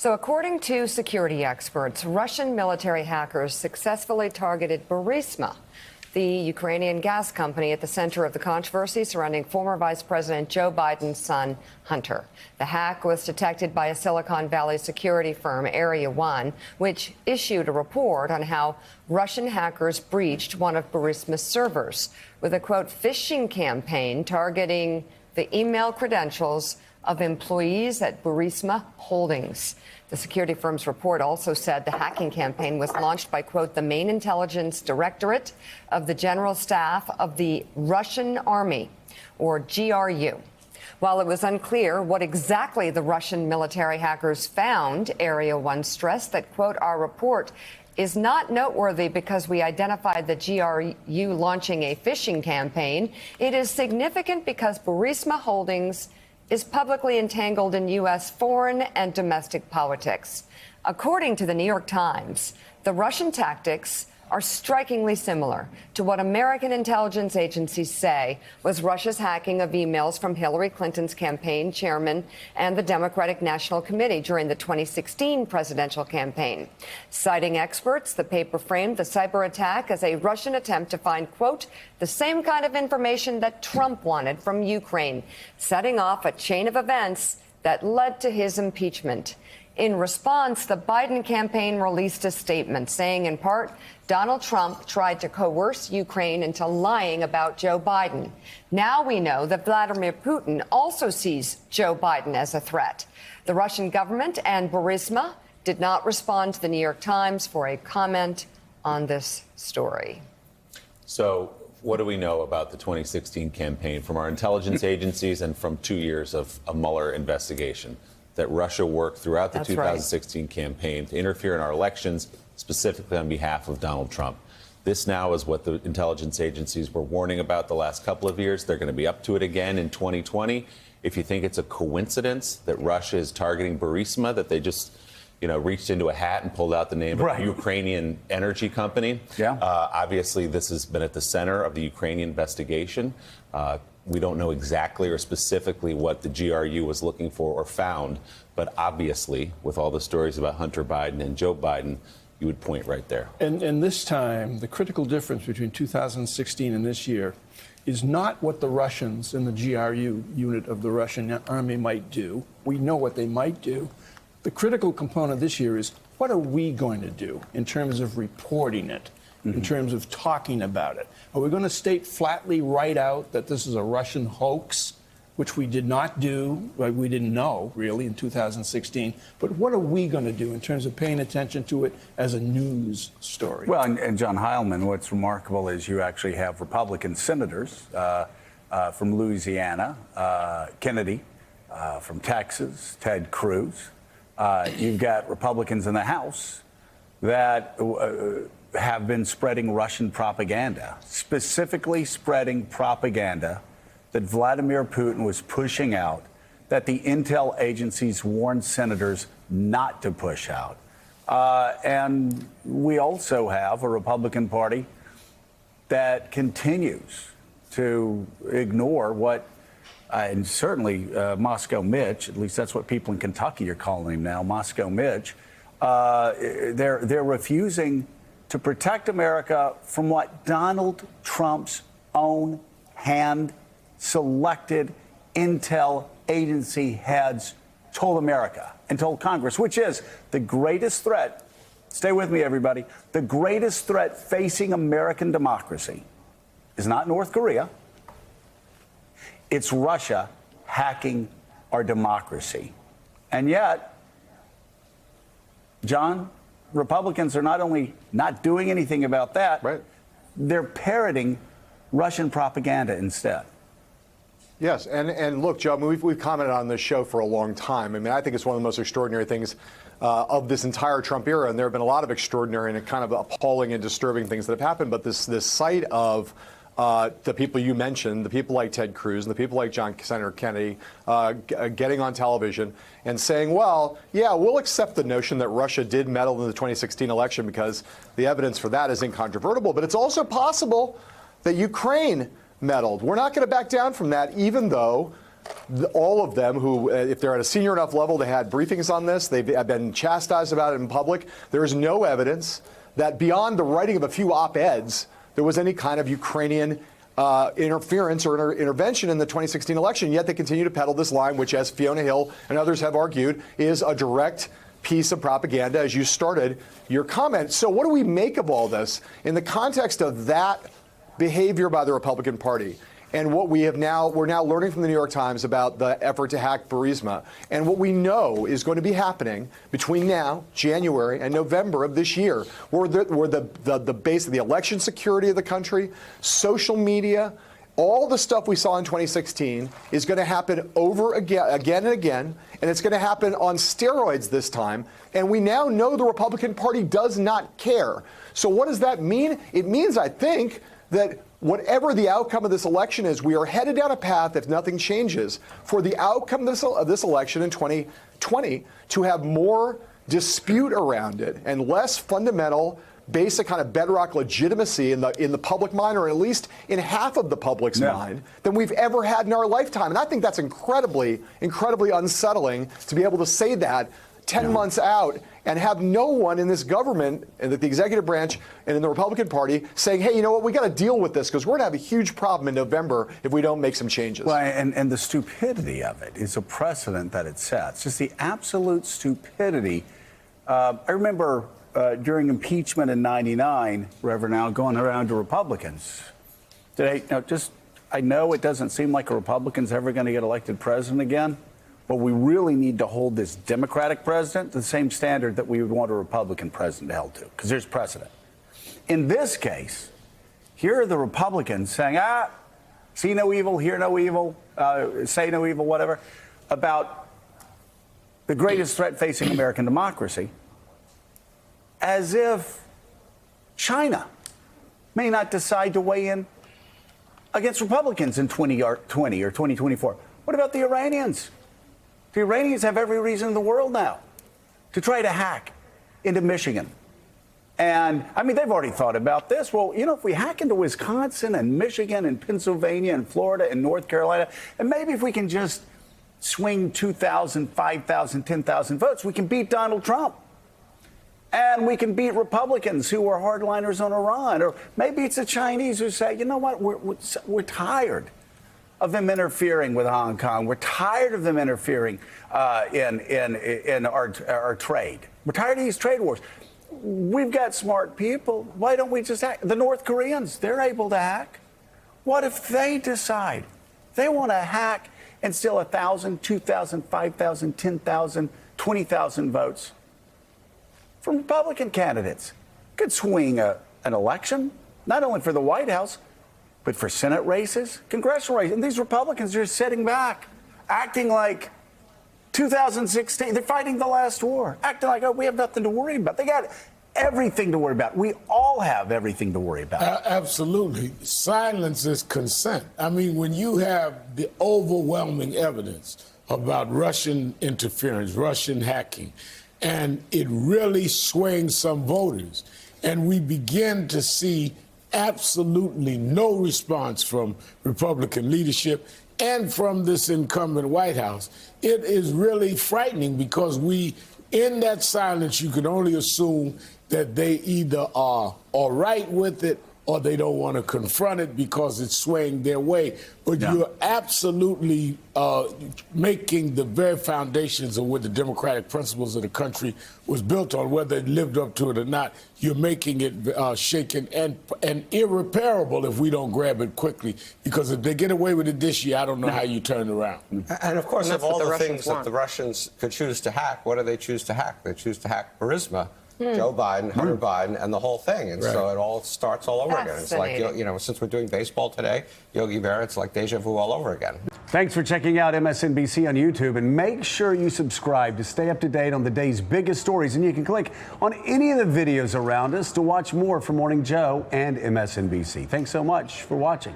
So according to security experts, Russian military hackers successfully targeted Burisma, the Ukrainian gas company at the center of the controversy surrounding former Vice President Joe Biden's son, Hunter. The hack was detected by a Silicon Valley security firm, Area 1, which issued a report on how Russian hackers breached one of Burisma's servers with a, quote, phishing campaign targeting the email credentials of employees at Burisma Holdings. The security firm's report also said the hacking campaign was launched by, quote, the main intelligence directorate of the General Staff of the Russian Army, or GRU. While it was unclear what exactly the Russian military hackers found, Area 1 stressed that, quote, our report is not noteworthy because we identified the GRU launching a phishing campaign. It is significant because Burisma Holdings is publicly entangled in U.S. foreign and domestic politics. According to the New York Times, the Russian tactics are strikingly similar to what American intelligence agencies say was Russia's hacking of emails from Hillary Clinton's campaign chairman and the Democratic National Committee during the 2016 presidential campaign. Citing experts, the paper framed the cyber attack as a Russian attempt to find, quote, the same kind of information that Trump wanted from Ukraine, setting off a chain of events that led to his impeachment. In response, the Biden campaign released a statement saying, in part, Donald Trump tried to coerce Ukraine into lying about Joe Biden. Now we know that Vladimir Putin also sees Joe Biden as a threat. The Russian government and Burisma did not respond to the New York Times for a comment on this story. So what do we know about the 2016 campaign from our intelligence agencies and from 2 years of a Mueller investigation? That Russia worked throughout the 2016 campaign to interfere in our elections, specifically on behalf of Donald Trump. This now is what the intelligence agencies were warning about the last couple of years. They're going to be up to it again in 2020. If you think it's a coincidence that Russia is targeting Burisma, that they just, reached into a hat and pulled out the name of a Ukrainian energy company. Yeah. Obviously, this has been at the center of the Ukrainian investigation. We don't know exactly or specifically what the GRU was looking for or found, but obviously, with all the stories about Hunter Biden and Joe Biden, you would point right there. And this time, the critical difference between 2016 and this year is not what the Russians in the GRU unit of the Russian army might do. We know what they might do. The critical component this year is what are we going to do in terms of reporting it? In terms of talking about it. Are we going to state flatly right out that this is a Russian hoax, which we did not do, we didn't know, really, in 2016? But what are we going to do in terms of paying attention to it as a news story? Well, and John Heilman, what's remarkable is you actually have Republican senators from Louisiana, Kennedy, from Texas, Ted Cruz. You've got Republicans in the House that have been spreading Russian propaganda, specifically spreading propaganda that Vladimir Putin was pushing out, that the intel agencies warned senators not to push out. And we also have a Republican Party that continues to ignore what, and certainly Moscow Mitch, at least that's what people in Kentucky are calling him now, Moscow Mitch, they're refusing to protect America from what Donald Trump's own hand-selected intel agency heads told America and told Congress, which is the greatest threat, stay with me, everybody, the greatest threat facing American democracy is not North Korea. It's Russia hacking our democracy. And yet, John, Republicans are not only not doing anything about that, they're parroting Russian propaganda instead. Yes, and look, Joe, I mean, we've commented on this show for a long time. I mean, I think it's one of the most extraordinary things of this entire Trump era, and there have been a lot of extraordinary and kind of appalling and disturbing things that have happened. But this sight of the people you mentioned, the people like Ted Cruz and the people like Senator Kennedy getting on television and saying, well, yeah, we'll accept the notion that Russia did meddle in the 2016 election because the evidence for that is incontrovertible. But it's also possible that Ukraine meddled. We're not going to back down from that, even though all of them who, if they're at a senior enough level, they had briefings on this. They've been chastised about it in public. There is no evidence that beyond the writing of a few op-eds, there was any kind of Ukrainian interference or intervention in the 2016 election. Yet they continue to peddle this line, which, as Fiona Hill and others have argued, is a direct piece of propaganda, as you started your comment. So what do we make of all this in the context of that behavior by the Republican Party? And what we're now learning from the New York Times about the effort to hack Burisma. And what we know is going to be happening between now, January, and November of this year, where the base of the election security of the country, social media, all the stuff we saw in 2016 is going to happen over again and again, and it's going to happen on steroids this time. And we now know the Republican Party does not care. So what does that mean? It means, I think, that whatever the outcome of this election is, we are headed down a path, if nothing changes, for the outcome of this election in 2020 to have more dispute around it and less fundamental, basic kind of bedrock legitimacy in the public mind, or at least in half of the public's mind, than we've ever had in our lifetime. And I think that's incredibly unsettling to be able to say that 10 months out and have no one in this government and the executive branch and in the Republican Party saying, hey, you know what, we got to deal with this because we're going to have a huge problem in November if we don't make some changes. Well, and the stupidity of it is a precedent that it sets. Just the absolute stupidity. I remember during impeachment in '99, Reverend Al, going around to Republicans. I know it doesn't seem like a Republican's ever going to get elected president again, but we really need to hold this Democratic president to the same standard that we would want a Republican president held to, because there's precedent. In this case, here are the Republicans saying, see no evil, hear no evil, say no evil, whatever, about the greatest threat facing American democracy, as if China may not decide to weigh in against Republicans in 2020 or 2024. What about the Iranians? The Iranians have every reason in the world now to try to hack into Michigan. And, I mean, they've already thought about this. Well, you know, if we hack into Wisconsin and Michigan and Pennsylvania and Florida and North Carolina, and maybe if we can just swing 2,000, 5,000, 10,000 votes, we can beat Donald Trump. And we can beat Republicans who are hardliners on Iran. Or maybe it's the Chinese who say, you know what, we're tired of them interfering with Hong Kong. We're tired of them interfering in our trade. We're tired of these trade wars. We've got smart people. Why don't we just hack? The North Koreans, they're able to hack. What if they decide they want to hack and steal 1,000, 2,000, 5,000, 10,000, 20,000 votes from Republican candidates? Could swing an election, not only for the White House, but for Senate races, congressional races. And these Republicans are sitting back, acting like 2016, they're fighting the last war, acting like, oh, we have nothing to worry about. They got everything to worry about. We all have everything to worry about. Absolutely. Silence is consent. I mean, when you have the overwhelming evidence about Russian interference, Russian hacking, and it really swings some voters, and we begin to see absolutely no response from Republican leadership and from this incumbent White House, it is really frightening, because in that silence, you can only assume that they either are all right with it or they don't want to confront it because it's swaying their way. But you're absolutely making the very foundations of what the democratic principles of the country was built on, whether it lived up to it or not. You're making it shaken and irreparable if we don't grab it quickly. Because if they get away with it this year, I don't know how you turn it around. And of course, of all the things that the Russians could choose to hack, what do they choose to hack? They choose to hack Burisma, Joe Biden, Hunter Biden, and the whole thing. And so it all starts all over again. It's like, you know, since we're doing baseball today, Yogi Berra, it's like deja vu all over again. Thanks for checking out MSNBC on YouTube, and make sure you subscribe to stay up to date on the day's biggest stories. And you can click on any of the videos around us to watch more from Morning Joe and MSNBC. Thanks so much for watching.